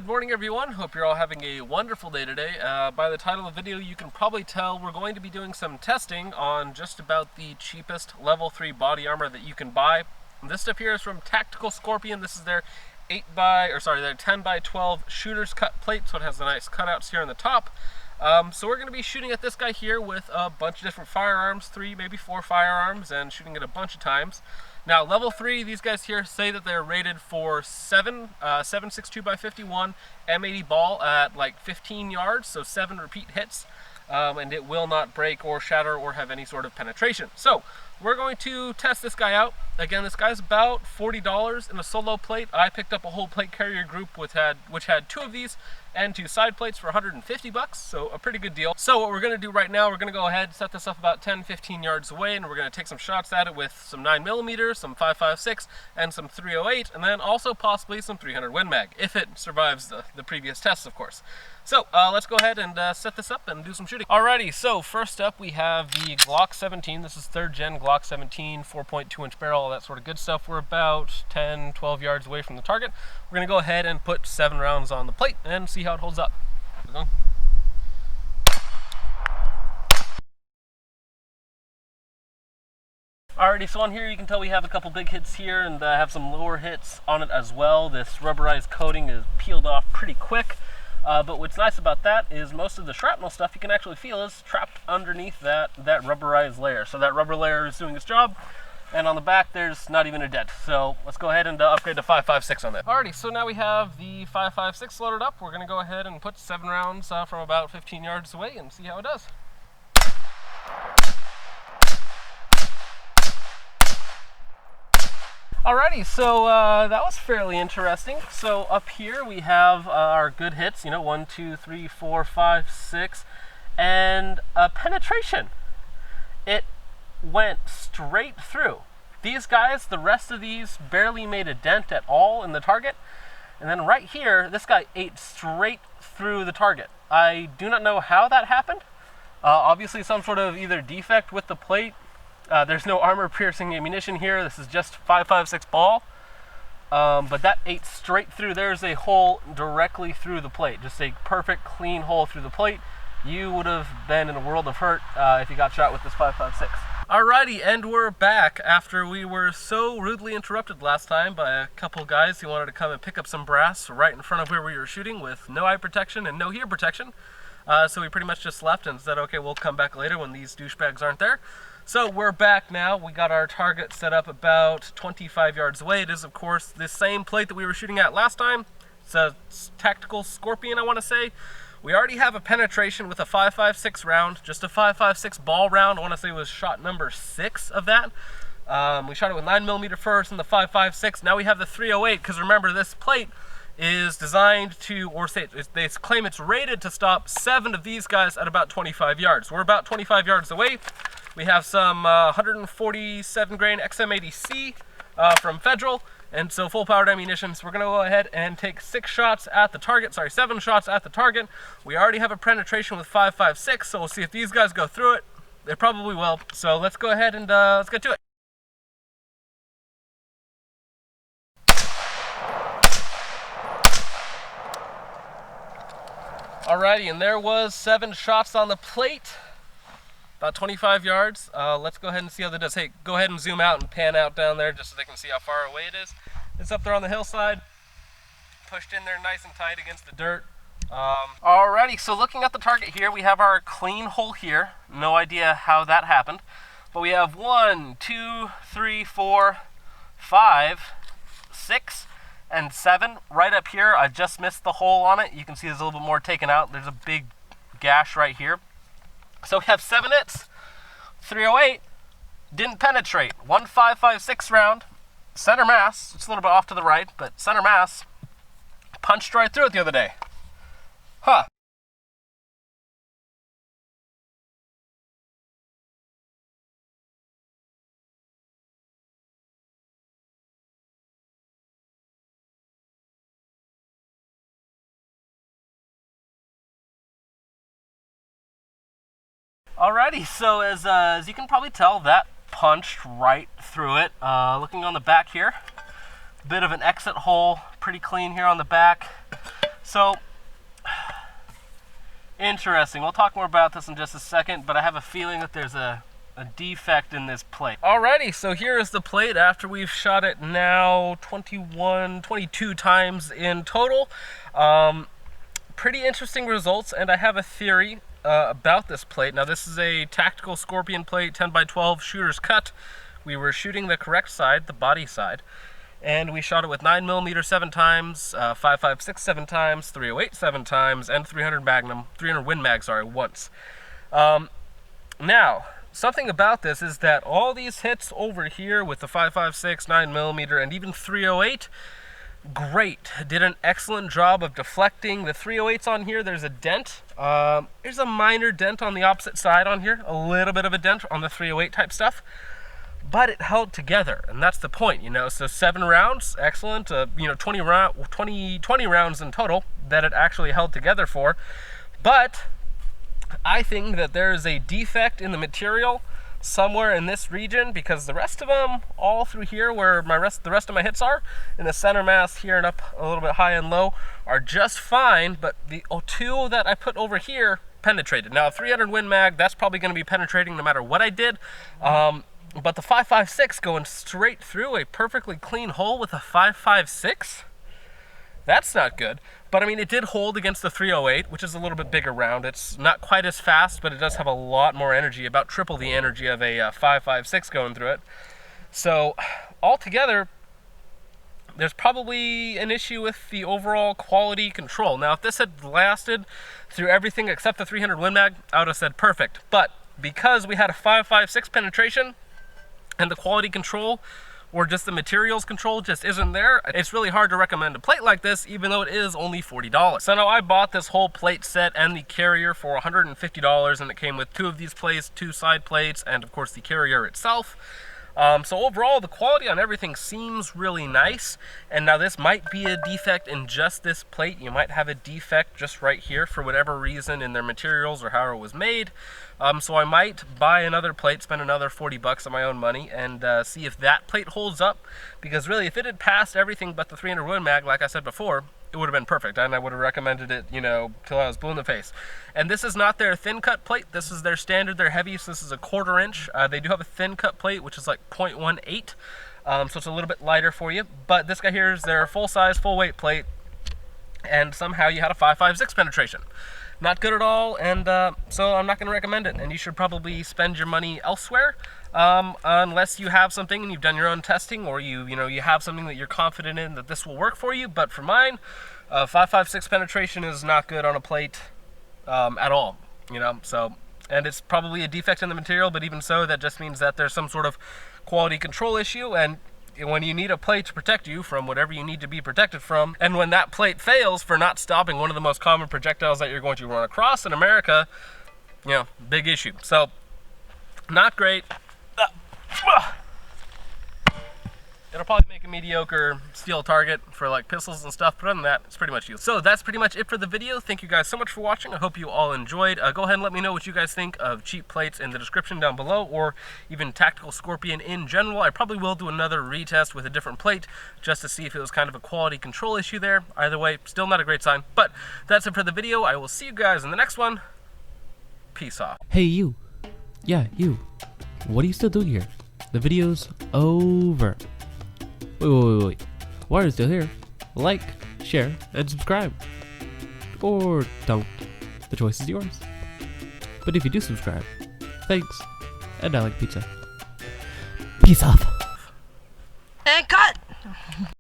Good morning, everyone. Hope you're all having a wonderful day today. By the title of the video, you can probably tell we're going to be doing some testing on just about the cheapest level 3 body armor that you can buy. And this stuff here is from Tactical Scorpion. This is their 10 by 12 shooter's cut plate, so it has the nice cutouts here on the top. So we're going to be shooting at this guy here with a bunch of different firearms, 3, maybe 4 firearms, and shooting it a bunch of times. Now, level 3, these guys here say that they're rated for 7.62 by 51 M80 ball at like 15 yards, so 7 repeat hits, and it will not break or shatter or have any sort of penetration. So we're going to test this guy out. Again, this guy's about $40 in a solo plate. I picked up a whole plate carrier group which had 2 of these and 2 side plates for 150 bucks, so a pretty good deal. So what we're going to do right now, we're going to go ahead, set this up about 10-15 yards away, and we're going to take some shots at it with some 9mm, some 5.56, and some 308, and then also possibly some 300 Win Mag, if it survives the previous tests, of course. So let's go ahead and set this up and do some shooting. Alrighty, so first up we have the Glock 17. This is 3rd gen Glock 17, 4.2-inch barrel, all that sort of good stuff. We're about 10-12 yards away from the target. We're going to go ahead and put 7 rounds on the plate and see how it holds up. Alrighty, so on here you can tell we have a couple big hits here and have some lower hits on it as well. This rubberized coating is peeled off pretty quick. But what's nice about that is most of the shrapnel stuff you can actually feel is trapped underneath that rubberized layer. So that rubber layer is doing its job, and on the back there's not even a dent. So let's go ahead and upgrade to 5.56 on that. Alrighty, so now we have the 5.56 loaded up. We're going to go ahead and put 7 rounds from about 15 yards away and see how it does. Alrighty, so that was fairly interesting. So up here we have our good hits, 1, 2, 3, 4, 5, 6, and penetration. It went straight through. These guys, the rest of these barely made a dent at all in the target. And then right here, this guy ate straight through the target. I do not know how that happened. Obviously some sort of either defect with the plate. There's no armor-piercing ammunition here. This is just 5.56 ball. But that ate straight through. There's a hole directly through the plate. Just a perfect, clean hole through the plate. You would have been in a world of hurt if you got shot with this 5.56. Alrighty, and we're back after we were so rudely interrupted last time by a couple guys who wanted to come and pick up some brass right in front of where we were shooting with no eye protection and no ear protection. So we pretty much just left and said, okay, we'll come back later when these douchebags aren't there. So we're back now. We got our target set up about 25 yards away. It is, of course, the same plate that we were shooting at last time. It's a Tactical Scorpion, I want to say. We already have a penetration with a 5.56 round, just a 5.56 ball round. I want to say it was shot number 6 of that. We shot it with 9mm first and the 5.56. Now we have the 308, because remember, this plate is designed to, or say they claim it's rated to stop 7 of these guys at about 25 yards. We're about 25 yards away. We have some 147 grain XM80C from Federal, and so full powered ammunition. So we're going to go ahead and take 7 shots at the target. We already have a penetration with 5.56, so we'll see if these guys go through it. They probably will. So let's go ahead and let's get to it. Alrighty, and there was 7 shots on the plate. About 25 yards. Let's go ahead and see how that does. Hey, go ahead and zoom out and pan out down there just so they can see how far away it is. It's up there on the hillside. Pushed in there nice and tight against the dirt. Alrighty, so looking at the target here, we have our clean hole here. No idea how that happened. But we have 1, 2, 3, 4, 5, 6, and 7 right up here. I just missed the hole on it. You can see there's a little bit more taken out. There's a big gash right here. So we have 7 hits, 308, didn't penetrate. 1 5.56 round, center mass, it's a little bit off to the right, but center mass, punched right through it the other day. Huh. Alrighty, so as you can probably tell, that punched right through it. Looking on the back here, bit of an exit hole, pretty clean here on the back. So, interesting. We'll talk more about this in just a second, but I have a feeling that there's a defect in this plate. Alrighty, so here is the plate after we've shot it now 22 times in total. Pretty interesting results, and I have a theory about this plate. Now, this is a tactical Scorpion plate, 10x12 shooter's cut. We were shooting the correct side, the body side, and we shot it with 9mm 7 times, 5.56 7 times, 308 7 times, and 300 Win Mag, once. Now, something about this is that all these hits over here with the 5.56, 9mm, and even 308, great. Did an excellent job of deflecting. The 308s on here, there's a dent. There's a minor dent on the opposite side on here, a little bit of a dent on the 308 type stuff. But it held together, and that's the point, you know. So 7 rounds, excellent. 20 rounds in total that it actually held together for. But I think that there is a defect in the material somewhere in this region, because the rest of them, all through here where the rest of my hits are, in the center mass here and up a little bit high and low, are just fine. But the 2 that I put over here penetrated. Now, 300 Win Mag, that's probably going to be penetrating no matter what I did. But the 5.56 going straight through a perfectly clean hole with a 5.56, that's not good. But I mean, it did hold against the 308, which is a little bit bigger round. It's not quite as fast, but it does have a lot more energy, about triple the energy of a 5.56 going through it. So altogether, there's probably an issue with the overall quality control. Now, if this had lasted through everything except the 300 Win Mag, I would have said perfect. But because we had a 5.56 penetration, and the quality control, or just the materials control, just isn't there, it's really hard to recommend a plate like this, even though it is only $40. So now I bought this whole plate set and the carrier for $150, and it came with 2 of these plates, 2 side plates, and of course the carrier itself. So overall, the quality on everything seems really nice. And now this might be a defect in just this plate. You might have a defect just right here for whatever reason in their materials or how it was made. So I might buy another plate, spend another 40 bucks of my own money, and see if that plate holds up. Because really, if it had passed everything but the 300 Win Mag, like I said before, it would have been perfect, and I would have recommended it, you know, till I was blue in the face. And this is not their thin cut plate. This is their standard, their heavy, so this is a 1/4 inch. They do have a thin cut plate, which is like 0.18, so it's a little bit lighter for you. But this guy here is their full size, full weight plate, and somehow you had a 5.56 penetration. Not good at all, and so I'm not going to recommend it, and you should probably spend your money elsewhere, unless you have something and you've done your own testing, or you have something that you're confident in that this will work for you. But for mine, 5.56 penetration is not good on a plate at all, you know. So, and it's probably a defect in the material, but even so, that just means that there's some sort of quality control issue. And when you need a plate to protect you from whatever you need to be protected from, and when that plate fails for not stopping one of the most common projectiles that you're going to run across in America, you know, big issue. So, not great. It'll probably make a mediocre steel target for like pistols and stuff, but other than that, it's pretty much useless. So that's pretty much it for the video. Thank you guys so much for watching. I hope you all enjoyed. Go ahead and let me know what you guys think of cheap plates in the description down below, or even Tactical Scorpion in general. I probably will do another retest with a different plate just to see if it was kind of a quality control issue there. Either way, still not a great sign. But that's it for the video. I will see you guys in the next one. Peace off. Hey, you. Yeah, you. What are you still doing here? The video's over. Wait. Why are you still here? Like, share, and subscribe. Or don't. The choice is yours. But if you do subscribe, thanks. And I like pizza. Peace off.